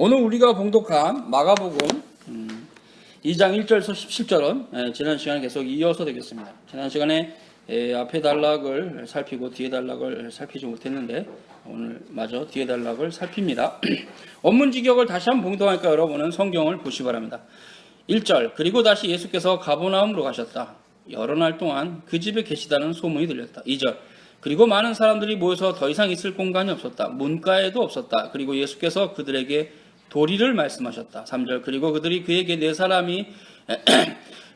오늘 우리가 봉독한 마가복음 2장 1절에서 17절은 지난 시간에 계속 이어서 되겠습니다. 지난 시간에 앞에 단락을 살피고 뒤에 단락을 살피지 못했는데 오늘 마저 뒤에 단락을 살핍니다. 원문지격을 다시 한번 봉독하니까 여러분은 성경을 보시기 바랍니다. 1절, 그리고 다시 예수께서 가버나움으로 가셨다. 여러 날 동안 그 집에 계시다는 소문이 들렸다. 2절, 그리고 많은 사람들이 모여서 더 이상 있을 공간이 없었다. 문가에도 없었다. 그리고 예수께서 그들에게 도리를 말씀하셨다. 3절, 그리고 그들이 그에게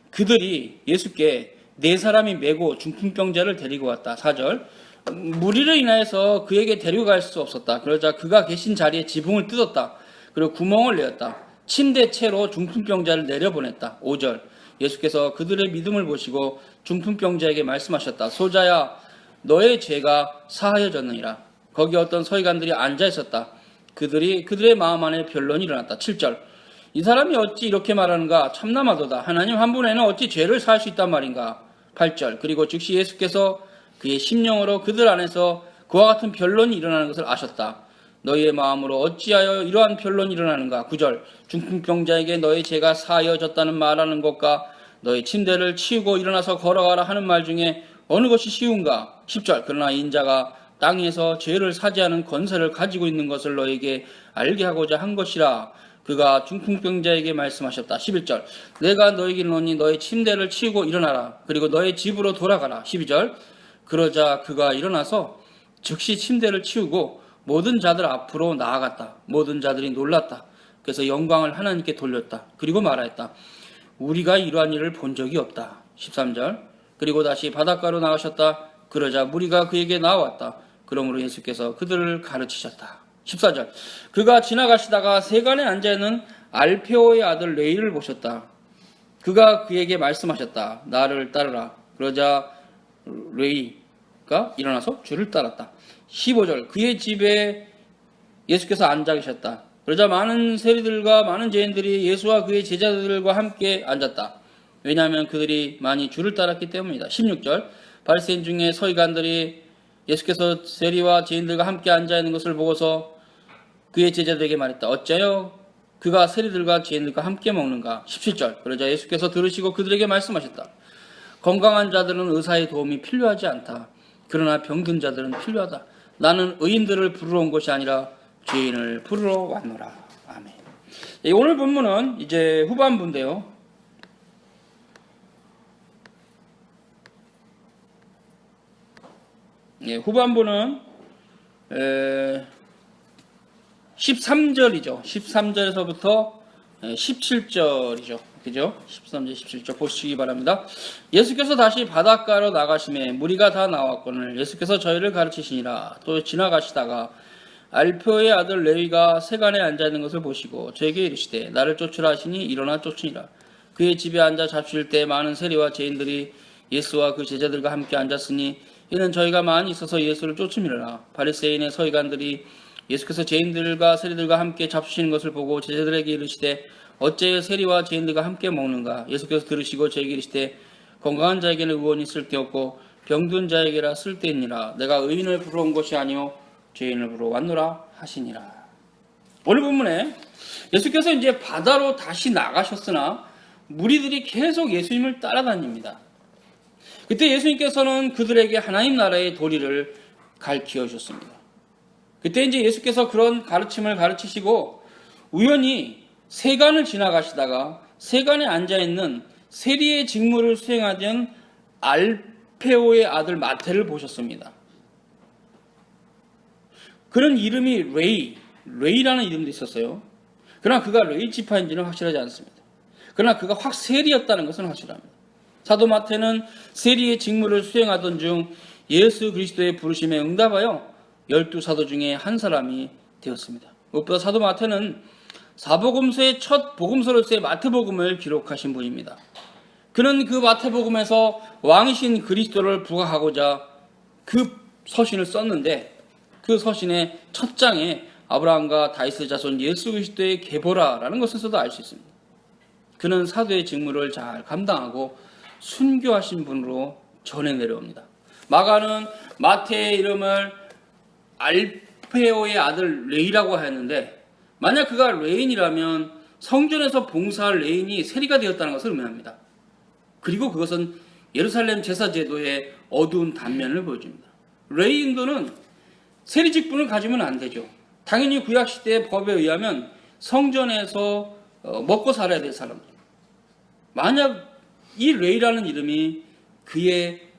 그들이 예수께 네 사람이 메고 중풍병자를 데리고 왔다. 4절, 무리를 인하여서 그에게 데리고 갈 수 없었다. 그러자 그가 계신 자리에 지붕을 뜯었다. 그리고 구멍을 내었다. 침대 채로 중풍병자를 내려보냈다. 5절, 예수께서 그들의 믿음을 보시고 중풍병자에게 말씀하셨다. 소자야, 너의 죄가 사하여졌느니라. 거기 어떤 서기관들이 앉아 있었다. 그들의 마음 안에 변론이 일어났다. 7절, 이 사람이 어찌 이렇게 말하는가? 참나마도다. 하나님 한 분에는 어찌 죄를 사할 수 있단 말인가? 8절, 그리고 즉시 예수께서 그의 심령으로 그들 안에서 그와 같은 변론이 일어나는 것을 아셨다. 너희의 마음으로 어찌하여 이러한 변론이 일어나는가? 9절, 중풍병자에게 너의 죄가 사하여졌다는 말하는 것과 너의 침대를 치우고 일어나서 걸어가라 하는 말 중에 어느 것이 쉬운가? 10절, 그러나 인자가 땅에서 죄를 사지하는 권세를 가지고 있는 것을 너에게 알게 하고자 한 것이라. 그가 중풍병자에게 말씀하셨다. 11절, 내가 너에게 이르노니 너의 침대를 치우고 일어나라. 그리고 너의 집으로 돌아가라. 12절, 그러자 그가 일어나서 즉시 침대를 치우고 모든 자들 앞으로 나아갔다. 모든 자들이 놀랐다. 그래서 영광을 하나님께 돌렸다. 그리고 말하였다. 우리가 이러한 일을 본 적이 없다. 13절, 그리고 다시 바닷가로 나가셨다. 그러자 무리가 그에게 나왔다. 그러므로 예수께서 그들을 가르치셨다. 14절, 그가 지나가시다가 세간에 앉아있는 알페오의 아들 레이를 보셨다. 그가 그에게 말씀하셨다. 나를 따르라. 그러자 레이가 일어나서 주를 따랐다. 15절, 그의 집에 예수께서 앉아 계셨다. 그러자 많은 세리들과 많은 죄인들이 예수와 그의 제자들과 함께 앉았다. 왜냐하면 그들이 많이 주를 따랐기 때문이다. 16절, 바리새인 중에 서기관들이 예수께서 세리와 죄인들과 함께 앉아있는 것을 보고서 그의 제자들에게 말했다. 어찌하여 그가 세리들과 죄인들과 함께 먹는가? 17절, 그러자 예수께서 들으시고 그들에게 말씀하셨다. 건강한 자들은 의사의 도움이 필요하지 않다. 그러나 병든 자들은 필요하다. 나는 의인들을 부르러 온 것이 아니라 죄인을 부르러 왔노라. 아멘. 오늘 본문은 이제 후반부인데요. 후반부는 13절이죠. 13절에서부터 17절이죠. 그죠? 13절, 17절 보시기 바랍니다. 예수께서 다시 바닷가로 나가심에 무리가 다 나왔거늘 예수께서 저희를 가르치시니라. 또 지나가시다가 알페오의 아들 레위가 세간에 앉아있는 것을 보시고 저에게 이르시되 나를 쫓으라 하시니 일어나 쫓으니라. 그의 집에 앉아 잡수실 때 많은 세리와 죄인들이 예수와 그 제자들과 함께 앉았으니 이는 저희가 많이 있어서 예수를 쫓음이라. 바리새인의 서기관들이 예수께서 죄인들과 세리들과 함께 잡수시는 것을 보고 제자들에게 이르시되 어찌하여 세리와 죄인들과 함께 먹는가? 예수께서 들으시고 저에게 이르시되 건강한 자에게는 의원이 쓸데없고 병든 자에게라 쓸데있니라. 내가 의인을 부르러 온 것이 아니요 죄인을 부르러 왔노라 하시니라. 오늘 본문에 예수께서 이제 바다로 다시 나가셨으나 무리들이 계속 예수님을 따라다닙니다. 그때 예수님께서는 그들에게 하나님 나라의 도리를 가르쳐 주셨습니다. 그때 이제 예수께서 그런 가르침을 가르치시고 우연히 세간을 지나가시다가 세간에 앉아있는 세리의 직무를 수행하던 알페오의 아들 마태를 보셨습니다. 그런 이름이 레이라는 이름도 있었어요. 그러나 그가 레이 지파인지는 확실하지 않습니다. 그러나 그가 확 세리였다는 것은 확실합니다. 사도 마태는 세리의 직무를 수행하던 중 예수 그리스도의 부르심에 응답하여 12사도 중에 한 사람이 되었습니다. 무엇보다 사도 마태는 사복음서의 첫 복음서로서의 마태복음을 기록하신 분입니다. 그는 그 마태복음에서 왕이신 그리스도를 부각하고자 그 서신을 썼는데 그 서신의 첫 장에 아브라함과 다윗의 자손 예수 그리스도의 계보라라는 것에서도 알 수 있습니다. 그는 사도의 직무를 잘 감당하고 순교하신 분으로 전해 내려옵니다. 마가는 마태의 이름을 알페오의 아들 레이라고 하였는데 만약 그가 레인이라면 성전에서 봉사할 레인이 세리가 되었다는 것을 의미합니다. 그리고 그것은 예루살렘 제사제도의 어두운 단면을 보여줍니다. 레인들은 세리 직분을 가지면 안 되죠. 당연히 구약시대의 법에 의하면 성전에서 먹고 살아야 될 사람들. 만약 이 레이라는 이름이 그의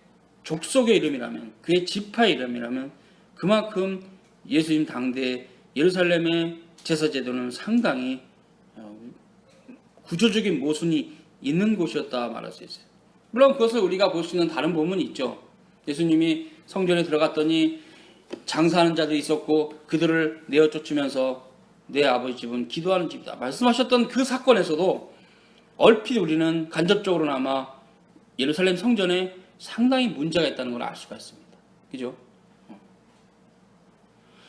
족속의 이름이라면, 그의 지파의 이름이라면 그만큼 예수님 당대 예루살렘의 제사제도는 상당히 구조적인 모순이 있는 곳이었다 말할 수 있어요. 물론 그것을 우리가 볼 수 있는 다른 부분이 있죠. 예수님이 성전에 들어갔더니 장사하는 자들이 있었고 그들을 내어 쫓으면서 내 아버지 집은 기도하는 집이다 말씀하셨던 그 사건에서도 얼핏 우리는 간접적으로나마 예루살렘 성전에 상당히 문제가 있다는 걸 알 수가 있습니다. 그죠?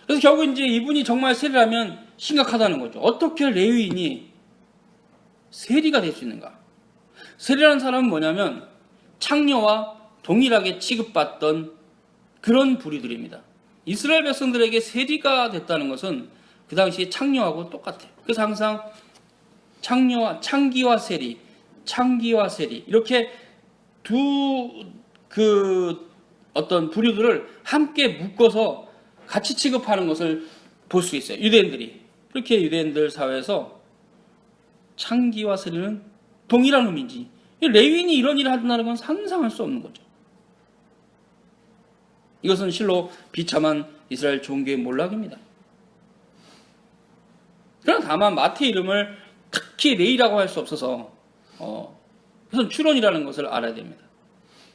그래서 결국 이제 이분이 정말 세리라면 심각하다는 거죠. 어떻게 레위인이 세리가 될 수 있는가? 세리라는 사람은 뭐냐면 창녀와 동일하게 취급받던 그런 부류들입니다. 이스라엘 백성들에게 세리가 됐다는 것은 그 당시에 창녀하고 똑같아요. 그래서 항상 창기와 세리 이렇게 두 어떤 부류들을 함께 묶어서 같이 취급하는 것을 볼 수 있어요. 유대인들이. 그렇게 유대인들 사회에서 창기와 세리는 동일한 의미인지 레위인이 이런 일을 한다는 건 상상할 수 없는 거죠. 이것은 실로 비참한 이스라엘 종교의 몰락입니다. 그러나 다만 마태의 이름을 특히 레이라고 할 수 없어서 그것은 추론이라는 것을 알아야 됩니다.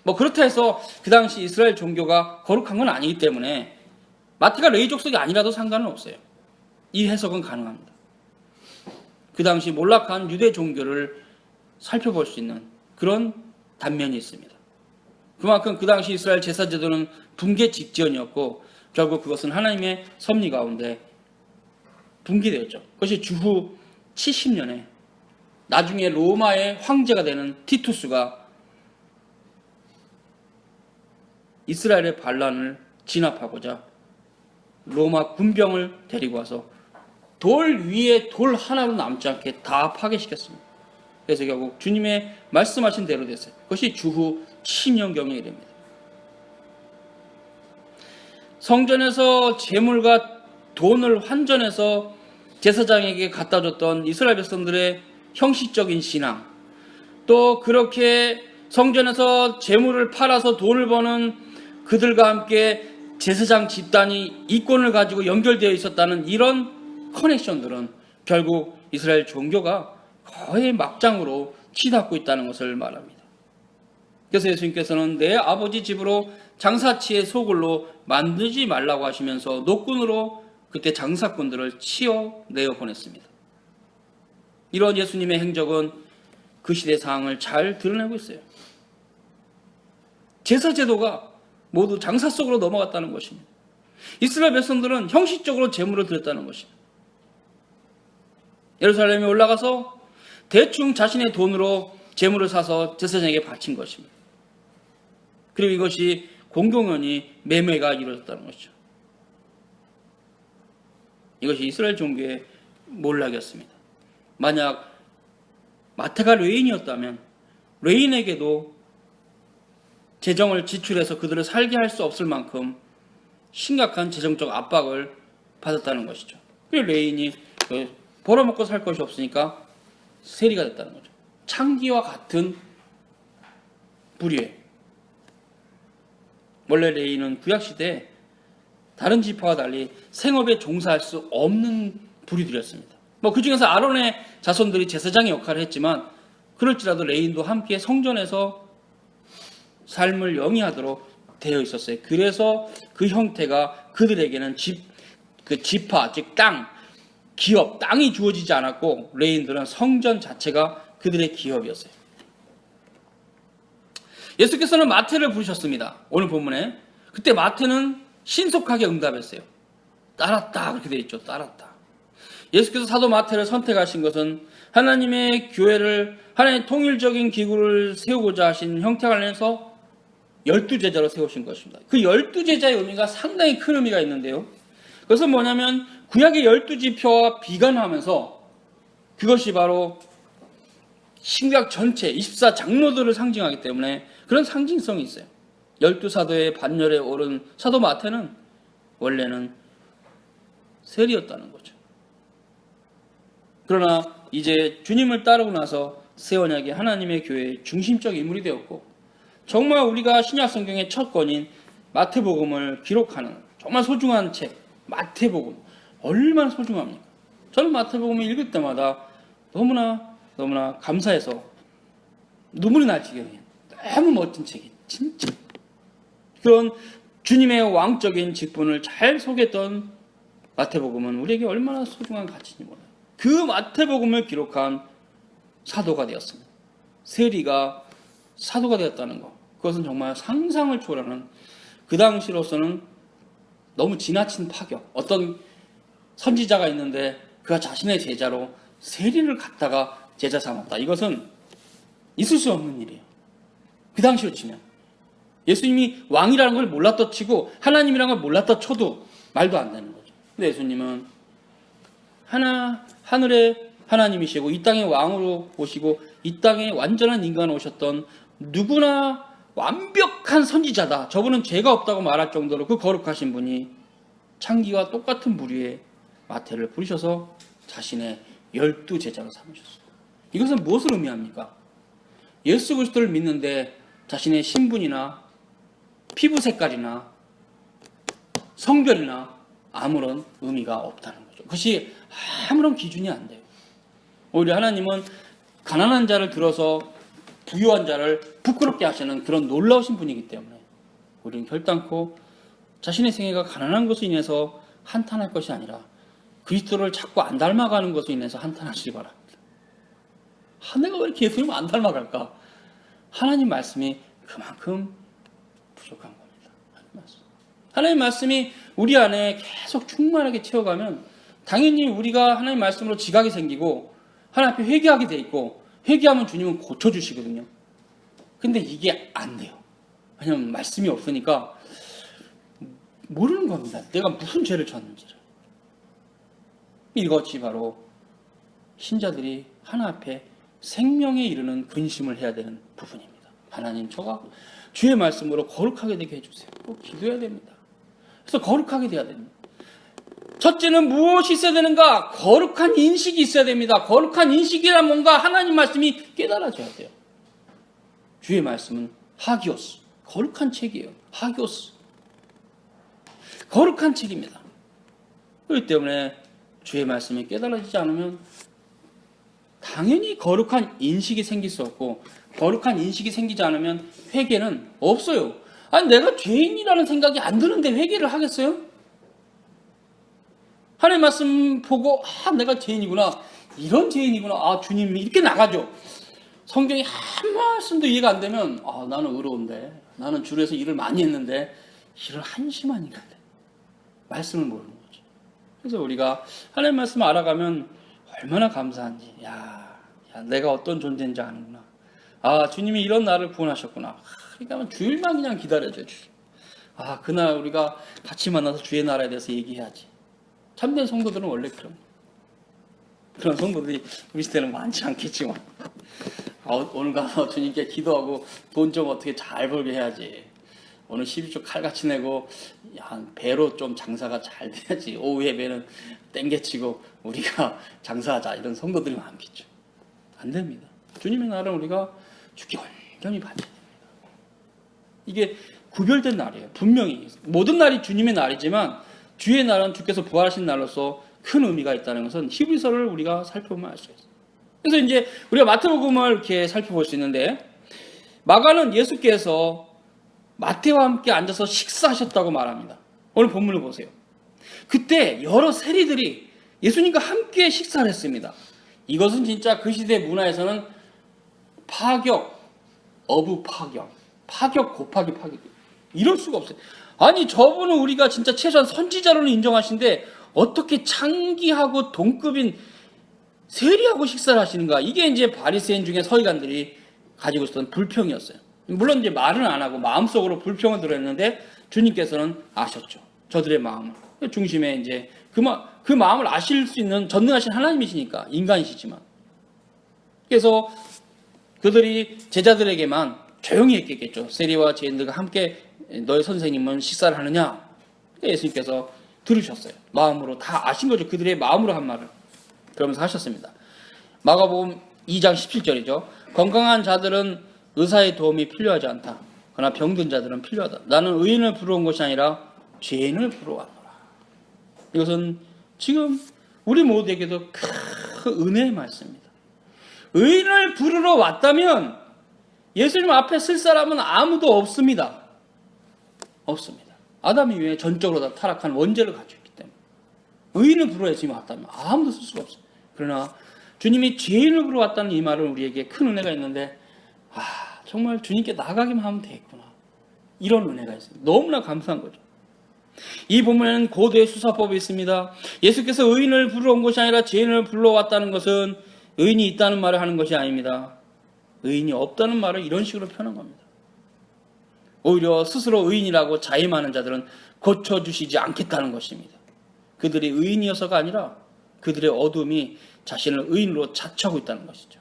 뭐 그렇다 해서 그 당시 이스라엘 종교가 거룩한 건 아니기 때문에 마태가 레이 족속이 아니라도 상관은 없어요. 이 해석은 가능합니다. 그 당시 몰락한 유대 종교를 살펴볼 수 있는 그런 단면이 있습니다. 그만큼 그 당시 이스라엘 제사제도는 붕괴 직전이었고 결국 그것은 하나님의 섭리 가운데 붕괴되었죠. 그것이 주후 70년에 나중에 로마의 황제가 되는 티투스가 이스라엘의 반란을 진압하고자 로마 군병을 데리고 와서 돌 위에 돌 하나도 남지 않게 다 파괴시켰습니다. 그래서 결국 주님의 말씀하신 대로 됐어요. 그것이 주후 70년경의 일입니다. 성전에서 재물과 돈을 환전해서 제사장에게 갖다 줬던 이스라엘 백성들의 형식적인 신앙, 또 그렇게 성전에서 재물을 팔아서 돈을 버는 그들과 함께 제사장 집단이 이권을 가지고 연결되어 있었다는 이런 커넥션들은 결국 이스라엘 종교가 거의 막장으로 치닫고 있다는 것을 말합니다. 그래서 예수님께서는 내 아버지 집으로 장사치의 소굴로 만들지 말라고 하시면서 노군으로 그때 장사꾼들을 치어내어 보냈습니다. 이런 예수님의 행적은 그 시대 상황을 잘 드러내고 있어요. 제사제도가 모두 장사 속으로 넘어갔다는 것입니다. 이스라엘 백성들은 형식적으로 재물을 드렸다는 것입니다. 예루살렘에 올라가서 대충 자신의 돈으로 재물을 사서 제사장에게 바친 것입니다. 그리고 이것이 공공연히 매매가 이루어졌다는 것이죠. 이것이 이스라엘 종교의 몰락이었습니다. 만약 마태가 레인이었다면 레인에게도 재정을 지출해서 그들을 살게 할 수 없을 만큼 심각한 재정적 압박을 받았다는 것이죠. 그리고 레인이 벌어먹고 살 것이 없으니까 세리가 됐다는 거죠. 창기와 같은 부류에 원래 레인은 구약시대에 다른 지파와 달리 생업에 종사할 수 없는 부류들이었습니다. 뭐 그 중에서 아론의 자손들이 제사장의 역할을 했지만 그럴지라도 레인도 함께 성전에서 삶을 영위하도록 되어 있었어요. 그래서 그 형태가 그들에게는 지파, 즉 땅, 기업, 땅이 주어지지 않았고 레인들은 성전 자체가 그들의 기업이었어요. 예수께서는 마태를 부르셨습니다. 오늘 본문에. 그때 마태는 신속하게 응답했어요. 따랐다 그렇게 되어 있죠. 따랐다. 예수께서 사도 마태를 선택하신 것은 하나님의 교회를 하나님의 통일적인 기구를 세우고자 하신 형태 안에서 12제자로 세우신 것입니다. 그 12제자의 의미가 상당히 큰 의미가 있는데요. 그것은 뭐냐면 구약의 12지표와 비관하면서 그것이 바로 신구약 전체 24장로들을 상징하기 때문에 그런 상징성이 있어요. 12사도의 반열에 오른 사도 마태는 원래는 세리였다는 거죠. 그러나 이제 주님을 따르고 나서 새 언약의 하나님의 교회의 중심적 인물이 되었고, 정말 우리가 신약 성경의 첫 권인 마태복음을 기록하는 정말 소중한 책 마태복음, 얼마나 소중합니까? 저는 마태복음을 읽을 때마다 너무나 감사해서 눈물이 날 지경이에요. 너무 멋진 책이 진짜. 그런 주님의 왕적인 직분을 잘 소개했던 마태복음은 우리에게 얼마나 소중한 가치인지 몰라요. 그 마태복음을 기록한 사도가 되었습니다. 세리가 사도가 되었다는 것, 그것은 정말 상상을 초월하는, 그 당시로서는 너무 지나친 파격. 어떤 선지자가 있는데 그가 자신의 제자로 세리를 갖다가 제자 삼았다. 이것은 있을 수 없는 일이에요. 그 당시로 치면 예수님이 왕이라는 걸 몰랐다 치고 하나님이라는 걸 몰랐다 쳐도 말도 안 되는 거죠. 근데 예수님은 하늘의 하나님이시고 이 땅의 왕으로 오시고 이 땅에 완전한 인간으로 오셨던 누구나 완벽한 선지자다, 저분은 죄가 없다고 말할 정도로 그 거룩하신 분이 창기와 똑같은 부류의 마태를 부르셔서 자신의 12제자로 삼으셨어요. 이것은 무엇을 의미합니까? 예수 그리스도를 믿는데 자신의 신분이나 피부 색깔이나 성별이나 아무런 의미가 없다는 거죠. 그것이 아무런 기준이 안 돼요. 오히려 하나님은 가난한 자를 들어서 부유한 자를 부끄럽게 하시는 그런 놀라우신 분이기 때문에 우리는 결단코 자신의 생애가 가난한 것으로 인해서 한탄할 것이 아니라 그리스도를 자꾸 안 닮아가는 것으로 인해서 한탄하시기 바랍니다. 내가 왜 이렇게 예수님을 안 닮아갈까? 하나님 말씀이 그만큼 부족한 겁니다. 하나님 말씀이 우리 안에 계속 충만하게 채워가면 당연히 우리가 하나님 말씀으로 지각이 생기고 하나님 앞에 회개하게 돼 있고, 회개하면 주님은 고쳐주시거든요. 근데 이게 안 돼요. 왜냐하면 말씀이 없으니까 모르는 겁니다. 내가 무슨 죄를 졌는지를. 이것이 바로 신자들이 하나님 앞에 생명에 이르는 근심을 해야 되는 부분입니다. 하나님, 저가 주의 말씀으로 거룩하게 되게 해주세요. 꼭 기도해야 됩니다. 그래서 거룩하게 돼야 됩니다. 첫째는 무엇이 있어야 되는가? 거룩한 인식이 있어야 됩니다. 거룩한 인식이란 뭔가 하나님 말씀이 깨달아져야 돼요. 주의 말씀은 하기오스, 거룩한 책이에요. 하기오스, 거룩한 책입니다. 그렇기 때문에 주의 말씀이 깨달아지지 않으면 당연히 거룩한 인식이 생길 수 없고, 거룩한 인식이 생기지 않으면 회개는 없어요. 아니, 내가 죄인이라는 생각이 안 드는데 회개를 하겠어요? 하나님 말씀 보고 내가 죄인이구나, 이런 죄인이구나, 주님이 이렇게 나가죠. 성경이 한 말씀도 이해가 안 되면 나는 의로운데, 나는 주에서 일을 많이 했는데 일을 한심한 인간데, 말씀을 모르는 거죠. 그래서 우리가 하나님 말씀을 알아가면 얼마나 감사한지, 내가 어떤 존재인지 아는구나, 주님이 이런 나를 구원하셨구나. 그러니까 주일만 그냥 기다려줘요. 그날 우리가 같이 만나서 주의 나라에 대해서 얘기해야지. 참된 성도들은 원래 그런 성도들이 우리 시대는 많지 않겠지만, 오늘 가서 주님께 기도하고 돈 좀 어떻게 잘 벌게 해야지, 오늘 12조 칼같이 내고 배로 좀 장사가 잘 돼야지, 오후에 배는 땡겨치고 우리가 장사하자, 이런 성도들이 많겠죠. 안 됩니다. 주님의 날은 우리가 주께 온전히 바쳐야 됩니다. 이게 구별된 날이에요. 분명히 모든 날이 주님의 날이지만 주의 날은 주께서 부활하신 날로서 큰 의미가 있다는 것은 히브리서를 우리가 살펴보면 알 수 있어요. 그래서 이제 우리가 마태복음을 이렇게 살펴볼 수 있는데, 마가는 예수께서 마태와 함께 앉아서 식사하셨다고 말합니다. 오늘 본문을 보세요. 그때 여러 세리들이 예수님과 함께 식사를 했습니다. 이것은 진짜 그 시대 문화에서는 파격, 어부 파격, 파격 곱하기 파격, 이럴 수가 없어요. 아니, 저분은 우리가 진짜 최소한 선지자로는 인정하신데 어떻게 창기하고 동급인 세리하고 식사를 하시는가? 이게 이제 바리새인 중에 서기관들이 가지고 있었던 불평이었어요. 물론 이제 말은 안 하고 마음속으로 불평을 들었는데 주님께서는 아셨죠. 저들의 마음을. 중심에 이제 그 마음을 아실 수 있는 전능하신 하나님이시니까 인간이시지만. 그래서 그들이 제자들에게만 조용히 했겠죠. 세리와 제인들과 함께 너의 선생님은 식사를 하느냐? 예수님께서 들으셨어요. 마음으로 다 아신 거죠. 그들의 마음으로 한 말을. 그러면서 하셨습니다. 마가복음 2장 17절이죠. 건강한 자들은 의사의 도움이 필요하지 않다. 그러나 병든 자들은 필요하다. 나는 의인을 부르러 온 것이 아니라 죄인을 부르러 왔노라. 이것은 지금 우리 모두에게도 큰 은혜의 말씀입니다. 의인을 부르러 왔다면 예수님 앞에 쓸 사람은 아무도 없습니다. 없습니다. 아담 이후에 전적으로 다 타락한 원죄를 가지고 있기 때문에 의인을 부르러 예수님 왔다면 아무도 쓸 수가 없어요. 그러나 주님이 죄인을 부르러 왔다는 이 말은 우리에게 큰 은혜가 있는데 정말 주님께 나가기만 하면 되겠구나. 이런 은혜가 있습니다. 너무나 감사한 거죠. 이 본문에는 고도의 수사법이 있습니다. 예수께서 의인을 부르러 온 것이 아니라 죄인을 불러왔다는 것은 의인이 있다는 말을 하는 것이 아닙니다. 의인이 없다는 말을 이런 식으로 표현한 겁니다. 오히려 스스로 의인이라고 자임하는 자들은 고쳐주시지 않겠다는 것입니다. 그들이 의인이어서가 아니라 그들의 어둠이 자신을 의인으로 자처하고 있다는 것이죠.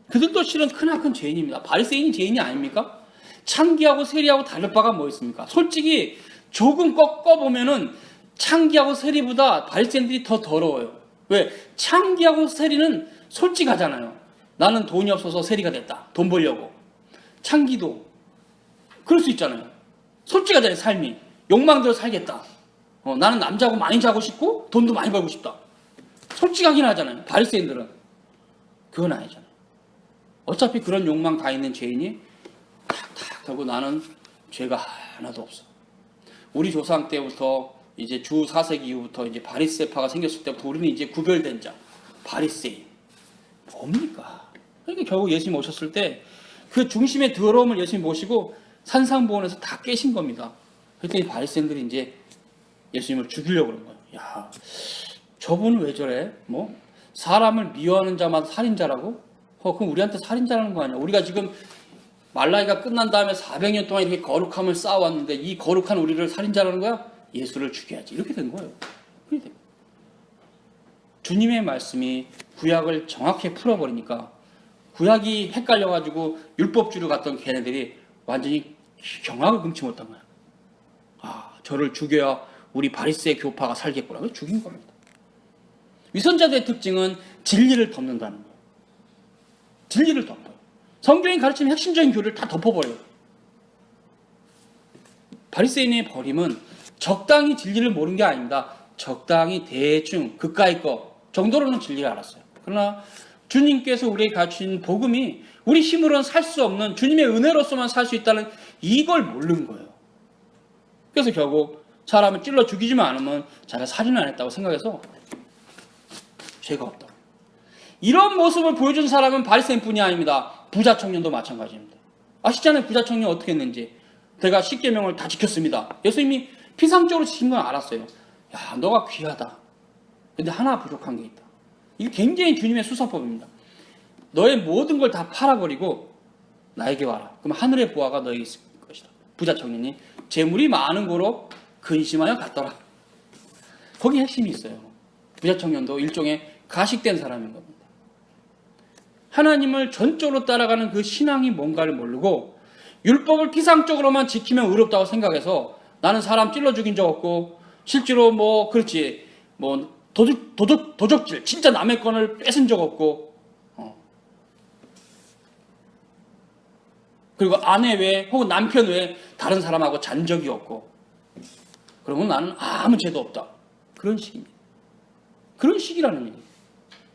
그들도 실은 크나큰 죄인입니다. 바리새인이 죄인이 아닙니까? 창기하고 세리하고 다를 바가 뭐 있습니까? 솔직히 조금 꺾어보면은 창기하고 세리보다 바리새인들이 더 더러워요. 왜? 창기하고 세리는 솔직하잖아요. 나는 돈이 없어서 세리가 됐다. 돈 벌려고. 창기도 그럴 수 있잖아요. 솔직하잖아요. 삶이. 욕망대로 살겠다. 나는 남자하고 많이 자고 싶고 돈도 많이 벌고 싶다. 솔직하긴 하잖아요. 바리새인들은. 그건 아니잖아요. 어차피 그런 욕망 다 있는 죄인이 탁탁 하고 나는 죄가 하나도 없어. 우리 조상 때부터 이제 주 4세기 이후부터 이제 바리새파가 생겼을 때부터 우리는 이제 구별된 자, 바리새인. 뭡니까? 그러니까 결국 예수님 오셨을 때 그 중심의 더러움을 예수님 모시고 산상보원에서 다 깨신 겁니다. 그랬더니 바리새인들이 이제 예수님을 죽이려고 그런 거예요. 야, 저분은 왜 저래? 뭐 사람을 미워하는 자마다 살인자라고? 그럼 우리한테 살인자라는 거 아니야? 우리가 지금 말라기가 끝난 다음에 400년 동안 이렇게 거룩함을 쌓아왔는데 이 거룩한 우리를 살인자라는 거야? 예수를 죽여야지. 이렇게 된 거예요. 주님의 말씀이 구약을 정확히 풀어버리니까 구약이 헷갈려가지고 율법주의로 갔던 걔네들이 완전히 경악을 금치 못한 거야. 저를 죽여야 우리 바리새 교파가 살겠구나. 그래서 죽인 겁니다. 위선자들의 특징은 진리를 덮는다는 거예요. 진리를 덮어요. 성경이 가르치는 핵심적인 교리를 다 덮어버려요. 바리새인의 버림은 적당히 진리를 모르는 게 아닙니다. 적당히 대충 그까이 거 정도로는 진리를 알았어요. 그러나 주님께서 우리에게 가르친 복음이 우리 힘으로는 살 수 없는 주님의 은혜로서만 살 수 있다는 이걸 모르는 거예요. 그래서 결국 사람을 찔러 죽이지만 않으면 자기가 살인 안 했다고 생각해서 죄가 없다. 이런 모습을 보여준 사람은 바리새인뿐이 아닙니다. 부자 청년도 마찬가지입니다. 아시잖아요. 부자 청년 어떻게 했는지. 내가 십계명을 다 지켰습니다. 예수님이 피상적으로 지킨 건 알았어요. 야, 너가 귀하다. 근데 하나 부족한 게 있다. 이게 굉장히 주님의 수사법입니다. 너의 모든 걸 다 팔아버리고 나에게 와라. 그럼 하늘의 보화가 너에게 있을 것이다. 부자 청년이 재물이 많은 거로 근심하여 갔더라. 거기 핵심이 있어요. 부자 청년도 일종의 가식된 사람인 겁니다. 하나님을 전적으로 따라가는 그 신앙이 뭔가를 모르고 율법을 피상적으로만 지키면 의롭다고 생각해서 나는 사람 찔러 죽인 적 없고 실제로 그렇지 도적질 진짜 남의 건을 뺏은 적 없고 그리고 아내 외에 혹은 남편 외에 다른 사람하고 잔 적이 없고 그러면 나는 아무 죄도 없다. 그런 식입니다. 그런 식이라는 얘기예요.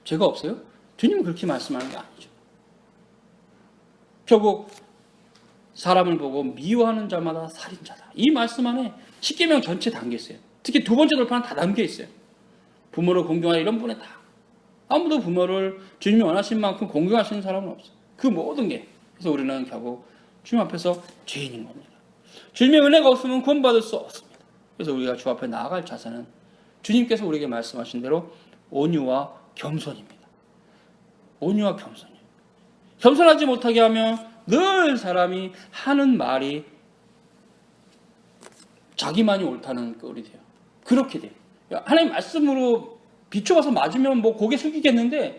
죄가 없어요? 주님은 그렇게 말씀하는 게 아니죠. 결국 사람을 보고 미워하는 자마다 살인자다. 이 말씀 안에 십계명 전체 담겨 있어요. 특히 두 번째 돌파는 다 담겨 있어요. 부모를 공경하라 이런 분에 다. 아무도 부모를 주님이 원하신 만큼 공경하시는 사람은 없어요. 그 모든 게. 그래서 우리는 결국 주님 앞에서 죄인인 겁니다. 주님의 은혜가 없으면 구원받을 수 없습니다. 그래서 우리가 주 앞에 나아갈 자세는 주님께서 우리에게 말씀하신 대로 온유와 겸손입니다. 온유와 겸손이에요. 겸손하지 못하게 하면 늘 사람이 하는 말이 자기만이 옳다는 꼴이 돼요. 그렇게 돼요. 하나님 말씀으로 비춰봐서 맞으면 뭐 고개 숙이겠는데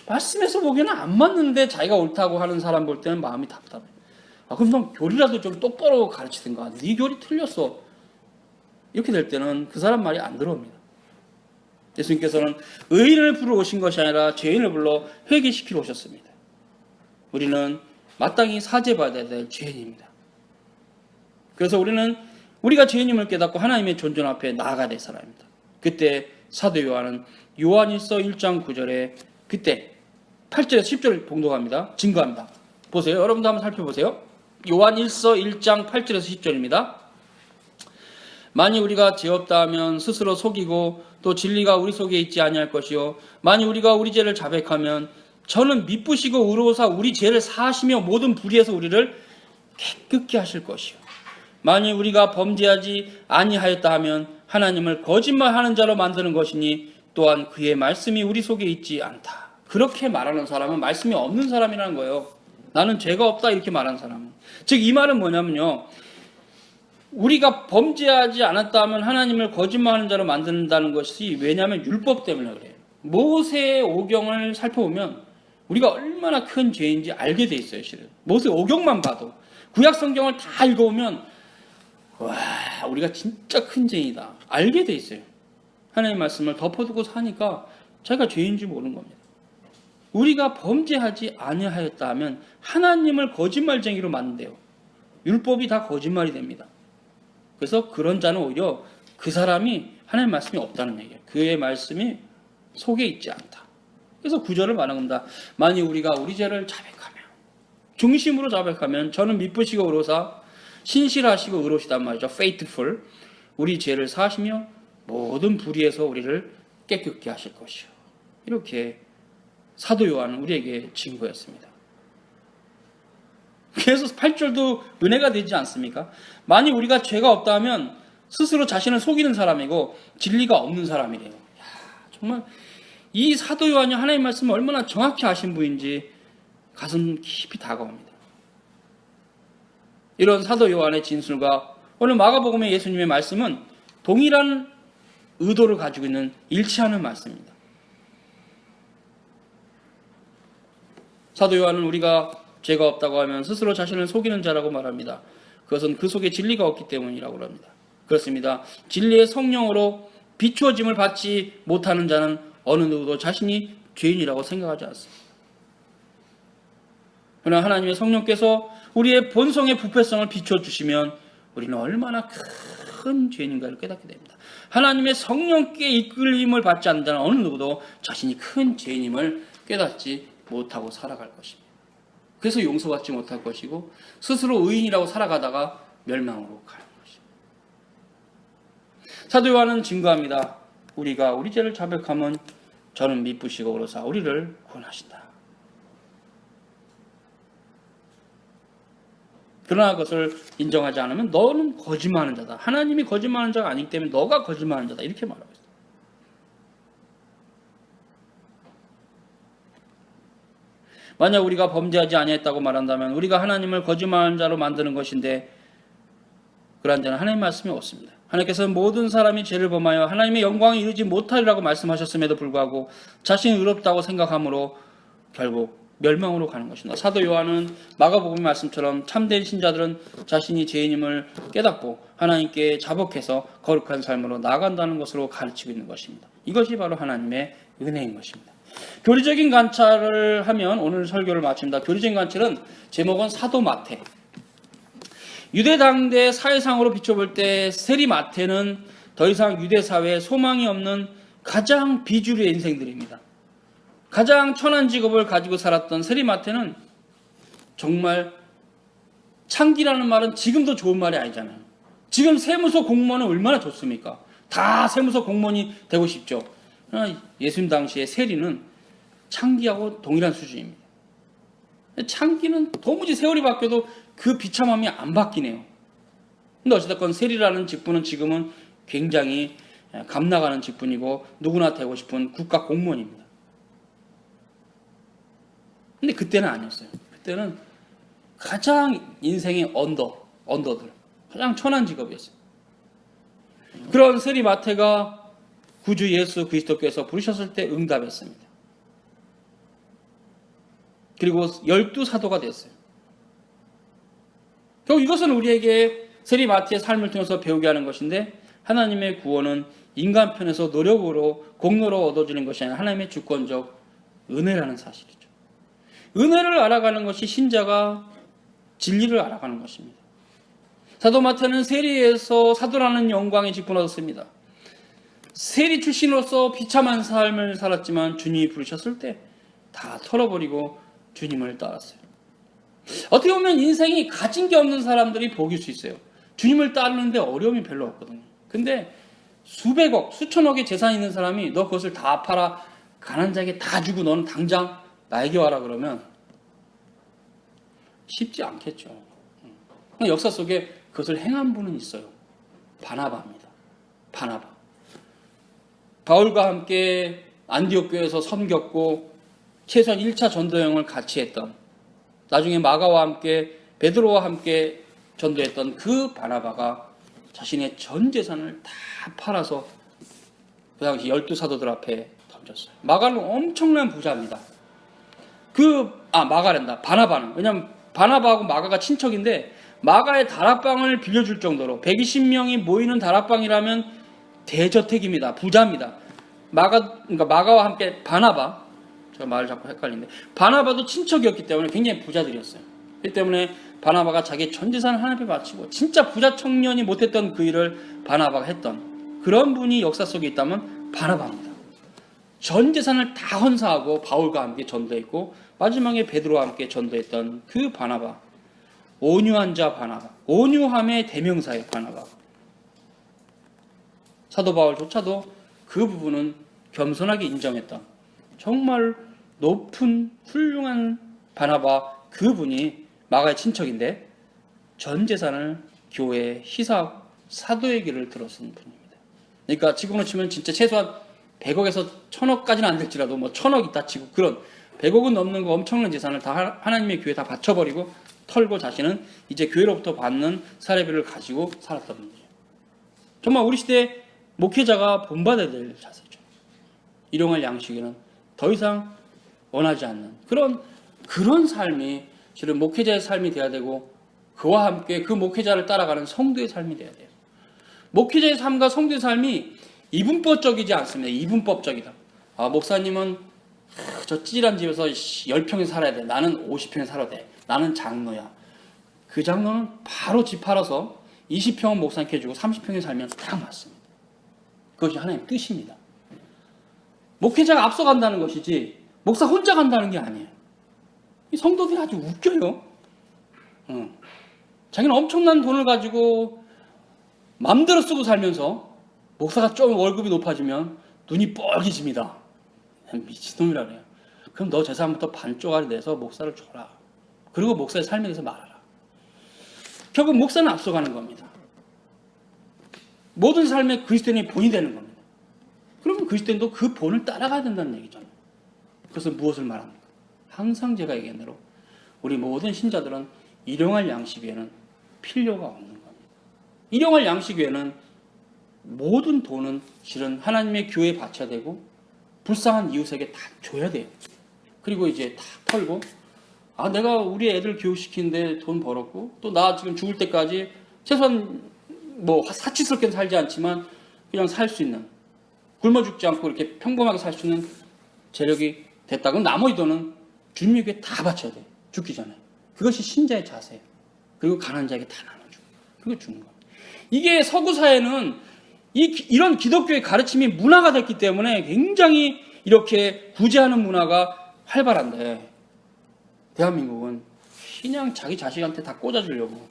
말씀에서 보기에는 안 맞는데 자기가 옳다고 하는 사람 볼 때는 마음이 답답해. 그럼 넌 교리라도 좀 똑바로 가르치든가. 네 교리 틀렸어. 이렇게 될 때는 그 사람 말이 안 들어옵니다. 예수님께서는 의인을 부르러 오신 것이 아니라 죄인을 불러 회개시키러 오셨습니다. 우리는 마땅히 사죄받아야 될 죄인입니다. 그래서 우리는 우리가 죄인임을 깨닫고 하나님의 존전 앞에 나아가야 될 사람입니다. 그때 사도 요한은 요한일서 1장 9절에 그때 8절에서 10절을 봉독합니다. 증거합니다. 보세요. 여러분도 한번 살펴보세요. 요한일서 1장 8절에서 10절입니다. 만일 우리가 죄 없다 하면 스스로 속이고 또 진리가 우리 속에 있지 아니할 것이요 만일 우리가 우리 죄를 자백하면 저는 미쁘시고 의로우사 우리 죄를 사하시며 모든 불의에서 우리를 깨끗게 하실 것이요 만일 우리가 범죄하지 아니하였다 하면 하나님을 거짓말하는 자로 만드는 것이니 또한 그의 말씀이 우리 속에 있지 않다. 그렇게 말하는 사람은 말씀이 없는 사람이라는 거예요. 나는 죄가 없다 이렇게 말하는 사람은. 즉 이 말은 뭐냐면요. 우리가 범죄하지 않았다 하면 하나님을 거짓말하는 자로 만든다는 것이 왜냐하면 율법 때문에 그래요. 모세의 오경을 살펴보면 우리가 얼마나 큰 죄인지 알게 돼 있어요. 실은 모세 오경만 봐도 구약 성경을 다 읽어보면 와 우리가 진짜 큰 죄인이다 알게 돼 있어요. 하나님의 말씀을 덮어두고 사니까 자기가 죄인지 모르는 겁니다. 우리가 범죄하지 아니하였다 하면 하나님을 거짓말쟁이로 만든대요. 율법이 다 거짓말이 됩니다. 그래서 그런 자는 오히려 그 사람이 하나님의 말씀이 없다는 얘기예요. 그의 말씀이 속에 있지 않다. 그래서 구절을 말하는 겁니다. 만일 우리가 우리 죄를 자백하며 중심으로 자백하면 저는 미쁘시고 의로사 신실하시고 의로시단 말이죠. faithful. 우리 죄를 사하시며 모든 불의에서 우리를 깨끗게 하실 것이요. 이렇게 사도 요한은 우리에게 증거했습니다. 그래서 8절도 은혜가 되지 않습니까? 만일 우리가 죄가 없다 하면 스스로 자신을 속이는 사람이고 진리가 없는 사람이래요. 정말 이 사도 요한이 하나님의 말씀을 얼마나 정확히 아신 분인지 가슴 깊이 다가옵니다. 이런 사도 요한의 진술과 오늘 마가복음의 예수님의 말씀은 동일한 의도를 가지고 있는 일치하는 말씀입니다. 사도 요한은 우리가 죄가 없다고 하면 스스로 자신을 속이는 자라고 말합니다. 그것은 그 속에 진리가 없기 때문이라고 합니다. 그렇습니다. 진리의 성령으로 비추어짐을 받지 못하는 자는 어느 누구도 자신이 죄인이라고 생각하지 않습니다. 그러나 하나님의 성령께서 우리의 본성의 부패성을 비춰주시면 우리는 얼마나 큰 죄인인가를 깨닫게 됩니다. 하나님의 성령께 이끌림을 받지 않는 자는 어느 누구도 자신이 큰 죄인임을 깨닫지 못하고 살아갈 것입니다. 그래서 용서받지 못할 것이고 스스로 의인이라고 살아가다가 멸망으로 가는 것입니다. 사도 요한은 증거합니다. 우리가 우리 죄를 자백하면 저는 미쁘시고 의로사 우리를 구원하신다. 그러나 그것을 인정하지 않으면 너는 거짓말하는 자다. 하나님이 거짓말하는 자가 아니기 때문에 너가 거짓말하는 자다. 이렇게 말하고 있습니다. 만약 우리가 범죄하지 아니했다고 말한다면 우리가 하나님을 거짓말하는 자로 만드는 것인데 그러한 자는 하나님의 말씀이 없습니다. 하나님께서는 모든 사람이 죄를 범하여 하나님의 영광에 이르지 못하리라고 말씀하셨음에도 불구하고 자신이 의롭다고 생각함으로 결국 멸망으로 가는 것입니다. 사도 요한은 마가복음의 말씀처럼 참된 신자들은 자신이 죄인임을 깨닫고 하나님께 자복해서 거룩한 삶으로 나아간다는 것으로 가르치고 있는 것입니다. 이것이 바로 하나님의 은혜인 것입니다. 교리적인 관찰을 하면 오늘 설교를 마칩니다. 교리적인 관찰은 제목은 사도 마태. 유대 당대 사회상으로 비춰볼 때 세리 마태는 더 이상 유대 사회에 소망이 없는 가장 비주류의 인생들입니다. 가장 천한 직업을 가지고 살았던 세리 마태는 정말 창기라는 말은 지금도 좋은 말이 아니잖아요. 지금 세무서 공무원은 얼마나 좋습니까? 다 세무서 공무원이 되고 싶죠. 그러나 예수님 당시의 세리는 창기하고 동일한 수준입니다. 창기는 도무지 세월이 바뀌어도 그 비참함이 안 바뀌네요. 근데 어찌됐건 세리라는 직분은 지금은 굉장히 값나가는 직분이고 누구나 되고 싶은 국가 공무원입니다. 근데 그때는 아니었어요. 그때는 가장 인생의 언더들, 가장 천한 직업이었어요. 그런 세리 마태가 구주 예수 그리스도께서 부르셨을 때 응답했습니다. 그리고 12사도가 됐어요. 결국 이것은 우리에게 세리마티의 삶을 통해서 배우게 하는 것인데, 하나님의 구원은 인간 편에서 노력으로 공로로 얻어지는 것이 아니라 하나님의 주권적 은혜라는 사실이죠. 은혜를 알아가는 것이 신자가 진리를 알아가는 것입니다. 사도 마태는 세리에서 사도라는 영광에 직분 얻었습니다. 세리 출신으로서 비참한 삶을 살았지만 주님이 부르셨을 때 다 털어버리고 주님을 따랐어요. 어떻게 보면 인생이 가진 게 없는 사람들이 복일 수 있어요. 주님을 따르는데 어려움이 별로 없거든요. 근데 수백억, 수천억의 재산이 있는 사람이 너 그것을 다 팔아 가난한 자에게 다 주고 너는 당장 나에게 와라 그러면 쉽지 않겠죠. 역사 속에 그것을 행한 분은 있어요. 바나바입니다. 바나바. 바울과 함께 안디옥 교회에서 섬겼고 최소한 1차 전도여행을 같이 했던, 나중에 마가와 함께 베드로와 함께 전도했던 그 바나바가 자신의 전 재산을 다 팔아서 그 당시 12사도들 앞에 던졌어요. 마가는 엄청난 부자입니다. 마가란다. 바나바는. 왜냐면 바나바하고 마가가 친척인데 마가의 다락방을 빌려줄 정도로 120명이 모이는 다락방이라면 대저택입니다. 부자입니다. 그러니까 마가와 함께 바나바, 제가 말을 자꾸 헷갈리는데 바나바도 친척이었기 때문에 굉장히 부자들이었어요. 그렇기 때문에 바나바가 자기 전 재산을 하나님께 바치고 진짜 부자 청년이 못했던 그 일을 바나바가 했던 그런 분이 역사 속에 있다면 바나바입니다. 전 재산을 다 헌사하고 바울과 함께 전도했고 마지막에 베드로와 함께 전도했던 그 바나바, 온유한 자 바나바, 온유함의 대명사의 바나바. 사도 바울조차도 그 부분은 겸손하게 인정했던 정말 높은 훌륭한 바나바, 그분이 마가의 친척인데 전 재산을 교회에 희사하고 사도의 길을 들어선 분입니다. 그러니까 지금으로 치면 진짜 최소한 100억에서 1000억까지는 안 될지라도 뭐 1000억 있다 치고 그런 100억은 넘는 거 엄청난 재산을 다 하나님의 교회에 다 바쳐버리고 털고 자신은 이제 교회로부터 받는 사례비를 가지고 살았던 분이죠. 정말 우리 시대 목회자가 본받아야 될 자세죠. 일용할 양식에는 더 이상 원하지 않는 그런 삶이 실은 목회자의 삶이 돼야 되고 그와 함께 그 목회자를 따라가는 성도의 삶이 돼야 돼요. 목회자의 삶과 성도의 삶이 이분법적이지 않습니다. 이분법적이다. 목사님은 저 찌질한 집에서 10평에 살아야 돼. 나는 50평에 살아야 돼. 나는 장로야. 그 장로는 바로 집 팔아서 20평은 목사님께 주고 30평에 살면 딱 맞습니다. 그것이 하나님의 뜻입니다. 목회자가 앞서간다는 것이지 목사 혼자 간다는 게 아니에요. 이 성도들이 아주 웃겨요. 자기는 엄청난 돈을 가지고 맘대로 쓰고 살면서 목사가 좀 월급이 높아지면 눈이 뻘개집니다. 미친놈이라 그래요. 그럼 너 재산부터 반 쪼가리 내서 목사를 줘라. 그리고 목사의 삶에 대해서 말하라. 결국 목사는 앞서가는 겁니다. 모든 삶에 그리스도인이 본이 되는 겁니다. 그러면 그리스도인도 그 본을 따라가야 된다는 얘기잖아요. 그래서 무엇을 말합니까? 항상 제가 얘기한 대로 우리 모든 신자들은 일용할 양식 외에는 필요가 없는 겁니다. 일용할 양식 외에는 모든 돈은 실은 하나님의 교회에 바쳐야 되고 불쌍한 이웃에게 다 줘야 돼요. 그리고 이제 다 털고 내가 우리 애들 교육시키는데 돈 벌었고 또 나 지금 죽을 때까지 최소한 뭐 사치스럽게 살지 않지만 그냥 살 수 있는, 굶어 죽지 않고 이렇게 평범하게 살 수 있는 재력이 됐다. 그럼 나머지 돈은 주님의 교회에 다 바쳐야 돼. 죽기 전에. 그것이 신자의 자세예요. 그리고 가난한 자에게 다 나눠주고 그리고 주는 겁니다. 이게 서구 사회는 이런 기독교의 가르침이 문화가 됐기 때문에 굉장히 이렇게 구제하는 문화가 활발한데 대한민국은 그냥 자기 자식한테 다 꽂아주려고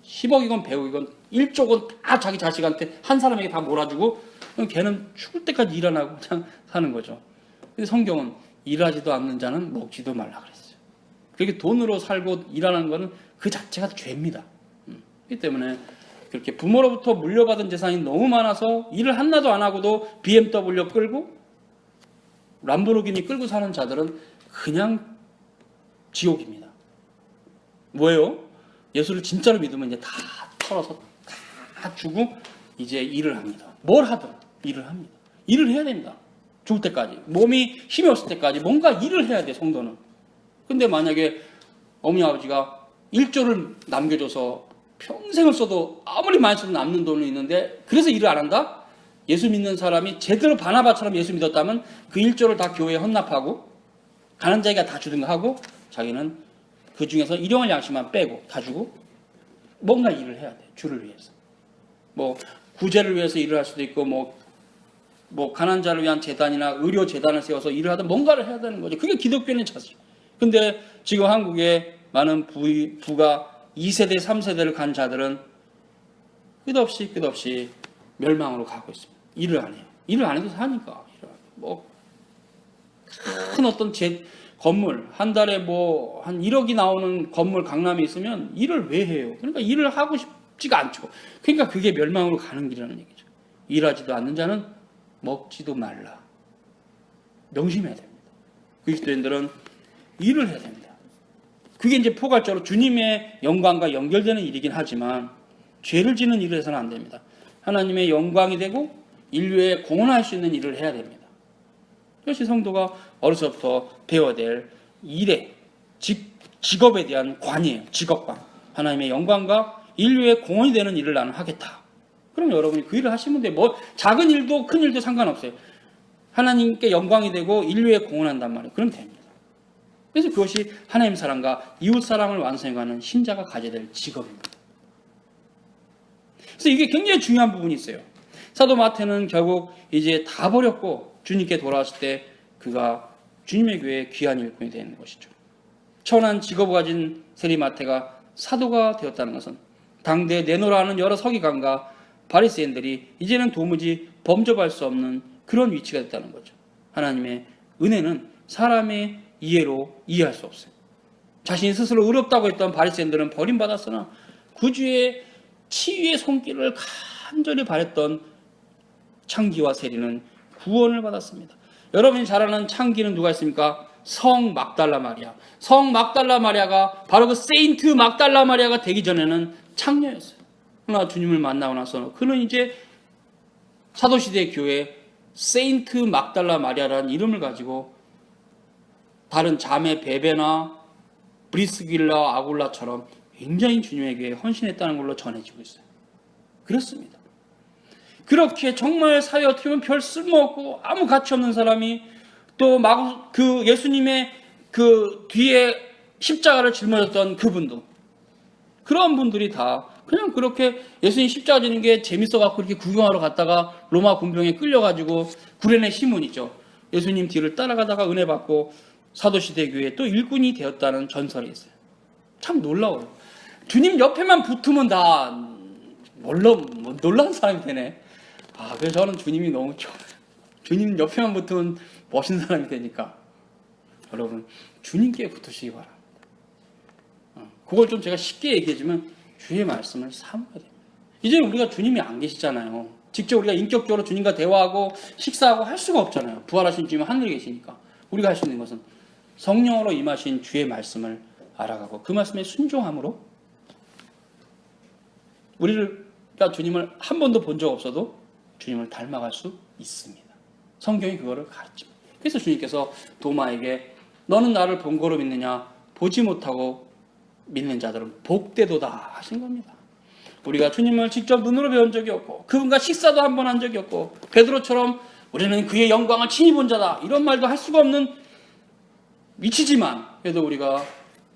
10억이건 100억이건 1조건 다 자기 자식한테 한 사람에게 다 몰아주고 걔는 죽을 때까지 일 안 하고 그냥 사는 거죠. 근데 성경은 일하지도 않는 자는 먹지도 말라 그랬어요. 그렇게 돈으로 살고 일하는 거는 그 자체가 죄입니다. 그렇기 때문에 그렇게 부모로부터 물려받은 재산이 너무 많아서 일을 하나도 안 하고도 BMW 끌고 람보르기니 끌고 사는 자들은 그냥 지옥입니다. 뭐예요? 예수를 진짜로 믿으면 이제 다 털어서 다 주고 이제 일을 합니다. 뭘 하든 일을 합니다. 일을 해야 됩니다. 죽을 때까지. 몸이 힘이 없을 때까지 뭔가 일을 해야 돼, 성도는. 근데 만약에 어머니 아버지가 1조를 남겨줘서 평생을 써도 아무리 많이 써도 남는 돈이 있는데 그래서 일을 안 한다? 예수 믿는 사람이 제대로 바나바처럼 예수 믿었다면 그 1조를 다 교회에 헌납하고 가난 자에게 다 주든가 하고 자기는 그 중에서 일용할 양식만 빼고 다 주고 뭔가 일을 해야 돼. 주를 위해서. 뭐 구제를 위해서 일을 할 수도 있고 뭐 가난 자를 위한 재단이나 의료 재단을 세워서 일을 하든 뭔가를 해야 되는 거죠. 그게 기독교인의 자세죠. 근데 지금 한국에 많은 부가 2세대, 3세대를 간 자들은 끝없이 멸망으로 가고 있습니다. 일을 안 해요. 일을 안 해도 사니까. 뭐 큰 어떤 건물 한 달에 뭐 한 1억이 나오는 건물 강남에 있으면 일을 왜 해요? 그러니까 일을 하고 싶지가 않죠. 그러니까 그게 멸망으로 가는 길이라는 얘기죠. 일하지도 않는 자는 먹지도 말라. 명심해야 됩니다. 그리스도인들은 일을 해야 됩니다. 그게 이제 포괄적으로 주님의 영광과 연결되는 일이긴 하지만 죄를 짓는 일을 해서는 안 됩니다. 하나님의 영광이 되고 인류에 공헌할 수 있는 일을 해야 됩니다. 이것이 성도가 어려서부터 배워야 될 일에 직업에 대한 관이에요. 직업관. 하나님의 영광과 인류에 공헌이 되는 일을 나는 하겠다. 그럼 여러분이 그 일을 하시면 돼요. 뭐 작은 일도 큰 일도 상관없어요. 하나님께 영광이 되고 인류에 공헌한단 말이에요. 그럼 됩니다. 그래서 그것이 하나님 사랑과 이웃 사랑을 완성해가는 신자가 가져야 될 직업입니다. 그래서 이게 굉장히 중요한 부분이 있어요. 사도 마태는 결국 이제 다 버렸고 주님께 돌아왔을 때 그가 주님의 교회의 귀한 일꾼이 되는 것이죠. 천한 직업을 가진 세리 마태가 사도가 되었다는 것은 당대에 내노라 하는 여러 서기관과 바리새인들이 이제는 도무지 범접할 수 없는 그런 위치가 됐다는 거죠. 하나님의 은혜는 사람의 이해로 이해할 수 없어요. 자신이 스스로 의롭다고 했던 바리새인들은 버림받았으나 구주의 치유의 손길을 간절히 바랬던 창기와 세리는 구원을 받았습니다. 여러분이 잘 아는 창기는 누가 있습니까? 성 막달라 마리아. 성 막달라 마리아가 바로 그 세인트 막달라 마리아가 되기 전에는 창녀였어요. 그러나 주님을 만나고 나서 그는 이제 사도시대 교회 세인트 막달라 마리아라는 이름을 가지고 다른 자매 베베나 브리스길라 아굴라처럼 굉장히 주님의 교회에 헌신했다는 걸로 전해지고 있어요. 그렇습니다. 그렇게 정말 사회 어떻게 보면 별 쓸모없고 아무 가치 없는 사람이 또 마구 그 예수님의 그 뒤에 십자가를 짊어졌던 그분도 그런 분들이 다 그냥 그렇게 예수님 십자가 지는 게 재밌어갖고 이렇게 구경하러 갔다가 로마 군병에 끌려가지고 구레네 시몬이죠. 예수님 뒤를 따라가다가 은혜 받고 사도시대 교회에 또 일꾼이 되었다는 전설이 있어요. 참 놀라워요. 주님 옆에만 붙으면 다 놀라운 사람이 되네. 그래서 저는 주님이 너무 좋아요. 주님 옆에만 붙으면 멋있는 사람이 되니까. 여러분, 주님께 붙으시기 바랍니다. 그걸 좀 제가 쉽게 얘기해주면 주의 말씀을 사모해야 됩니다. 이제 우리가 주님이 안 계시잖아요. 직접 우리가 인격적으로 주님과 대화하고 식사하고 할 수가 없잖아요. 부활하신 주님은 하늘에 계시니까. 우리가 할 수 있는 것은 성령으로 임하신 주의 말씀을 알아가고 그 말씀에 순종함으로 우리가 주님을 한 번도 본 적 없어도 주님을 닮아갈 수 있습니다. 성경이 그거를 가르칩니다. 그래서 주님께서 도마에게 너는 나를 본 거로 믿느냐? 보지 못하고 믿는 자들은 복되도다 하신 겁니다. 우리가 주님을 직접 눈으로 배운 적이 없고 그분과 식사도 한 번 한 적이 없고 베드로처럼 우리는 그의 영광을 친히 본 자다 이런 말도 할 수가 없는 위치지만 그래도 우리가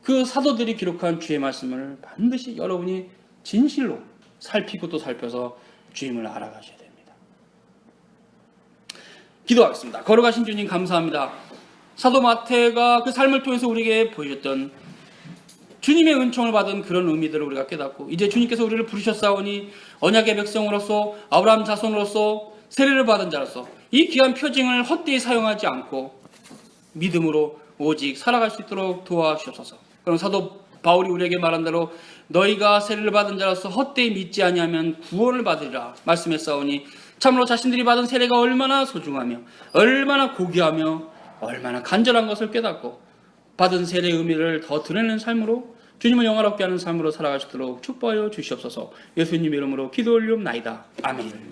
그 사도들이 기록한 주의 말씀을 반드시 여러분이 진실로 살피고 또 살펴서 주님을 알아가셔야 됩니다. 기도하겠습니다. 걸어가신 주님 감사합니다. 사도 마태가 그 삶을 통해서 우리에게 보여줬던 주님의 은총을 받은 그런 의미들을 우리가 깨닫고 이제 주님께서 우리를 부르셨사오니 언약의 백성으로서 아브라함 자손으로서 세례를 받은 자로서 이 귀한 표징을 헛되이 사용하지 않고 믿음으로 오직 살아갈 수 있도록 도와주옵소서. 그럼 사도 바울이 우리에게 말한 대로 너희가 세례를 받은 자로서 헛되이 믿지 아니하면 구원을 받으리라 말씀했사오니 참으로 자신들이 받은 세례가 얼마나 소중하며 얼마나 고귀하며 얼마나 간절한 것을 깨닫고 받은 세례의 의미를 더 드러내는 삶으로 주님을 영화롭게 하는 삶으로 살아갈 수 있도록 축복하여 주시옵소서. 예수님 이름으로 기도 올리옵나이다. 아멘.